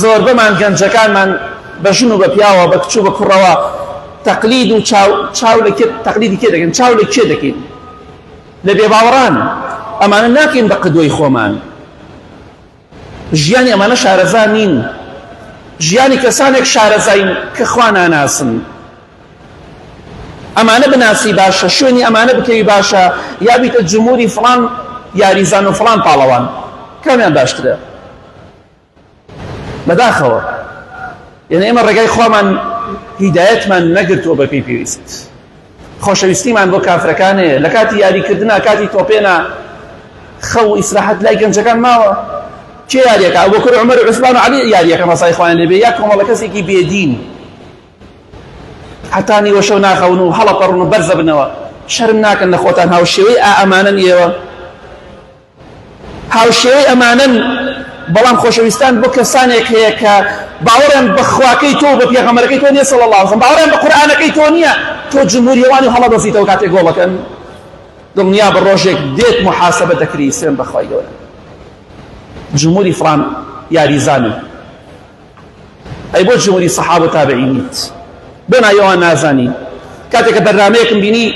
زۆر بەمان گەنجەکانمان بە ژن و بە پیاوە بە کچ و بە کوڕەوە تەقلید و تەقلیدی کێ دەکەن چاو لە کێ دەکەین لە بێباوەڕان ئەمانە ناکەین بە قدوەی خۆمان ژیانی ئەمانە شارەزا نین ژیانی کەسانێک شارەزاین کە خوا ناناسن ئەمانە بناسی باشە شوێنی ئەمانە بکەوی باشە یا بیتە جمهوری فڵان یاریزان و فڵان پاڵەوان کامیان باشترە بەداخەوە یعنی ئێمە ڕێگای خۆمان هیدایەتمان نەگرتووە بە پێی پێویست خۆشەویستیمان بۆ کافرەکانەیە لە کاتی یاریکردنا کاتی تۆپێنە خەو ئیسراحەت لای گەنجەکان ماوە چێ یاریەکە ئەبو بەکر عومەر و عوسمان و عەلی یاریەکە مەسای خۆیان لێبێ یا کۆمەڵە کەسێکی بێدین حتا نیوە شەو ناخەون و هەڵەپەڕن و بەرزە بنەوە شەرم ناکەن لە خۆتان هاوشێوەی ئەمانەن ئێوە هاوشێوەی ئەمانەن بەڵام خۆشەویستان بۆ کەسانێک هەیە کە باوەڕیان بە خواکەی تۆ بە پێغەمبەرەکەی تۆ نییە صلی الله علیه و سلم باوەڕیان بە قورئانەکەی تۆ نییە تۆ جمهوریەوانی هەڵەدەزیتەوە کاتێک گۆڵەکەن دڵنیا بە ڕۆژێک دێت محاسبە دەکری سوێن بەخوای گەورە جمهوری فڵان یاریزانن ئەی بۆ جمهوری سەحابە و تابعینیت بۆ نایەوان نازانی کاتێک کە بەرنامەیەکم بینی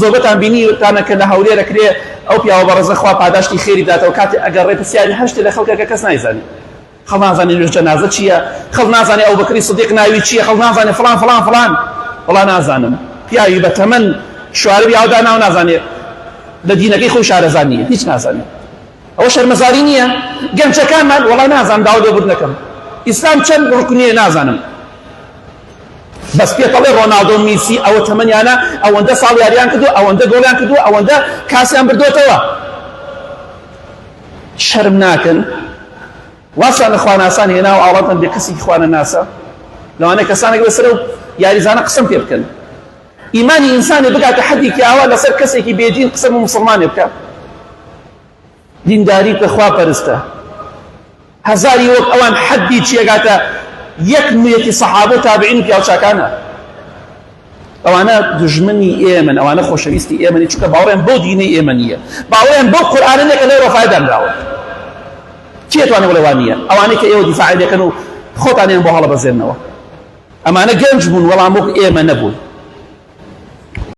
زۆربەتان بینی تانە کە لە هەولێر دەکرێ ئەو پیاوە بەڕێزە خوا پاداشتی خێری داتەوە کاتێک ئەگەڕێ پرسیاری هەشتێ لە خەڵکەکە کەس نایزانی خەڵ نازانێ نوێژ جەنازە چییە خەڵ نازانێ ئەو بەکری سدیق ناوی چییە خەڵ نازانێ فڵان فڵان فڵان وەڵا نازانم پیاوی بە تەمەن شوارەبی ئاودا ناو نازانێ لە دینەکەی خۆی شارەزان نییە هیچ نازانێ ئەوە شەرمەزاری نییە گەنجەکانمان وەڵا نازانم داوا لێبوردنەکەم ئیسلام چەند ڕوکنیە نازانم بەس پێتەڵێ ڕۆناڵدۆ و میسی ئەوە تەمەنیانە ئەوەندە ساڵ یاریان کردو ئەوەندە گۆڵیان کردو ئەوەندە کاسیان بردوێتەوە شەرم ناکەن واسان لە خواناسان هێنا و ئاڵاتن بێ کەسێکی خوانە ناسە لەوانەیە کەسانێک بەسەرە و یاریزانە قسەم پێ بکەن ئیمانی ئینسانی بگاتە حەدێکی ئاوا لەسەر کەسێکی بێدین قسەم و موسڵمانێ بکە دینداری بکە خوا پەرستە هەزاری وەک ئەوان حەدی چیەگاتە یەک مویەتی سەحابە و تابعین و پیاوچاکانە ئەوانە دژمنی ئێمن ئەوانە خۆشەویستی ئێمەنی چونکە باوەڕیان بۆ دینەی ئێمە نییە باوەڕیان بۆ قورئانێکە لەو ڕۆفای دانراوە چی ئەتوانێ بڵێ وان نییە ئەوانەی کە ئێوە دیفاعی دەکەن و خۆتانیان بۆ هەڵەبەزێننەوە ئەمانە گەنج بوون وەڵام وەک ئێمە نەبوون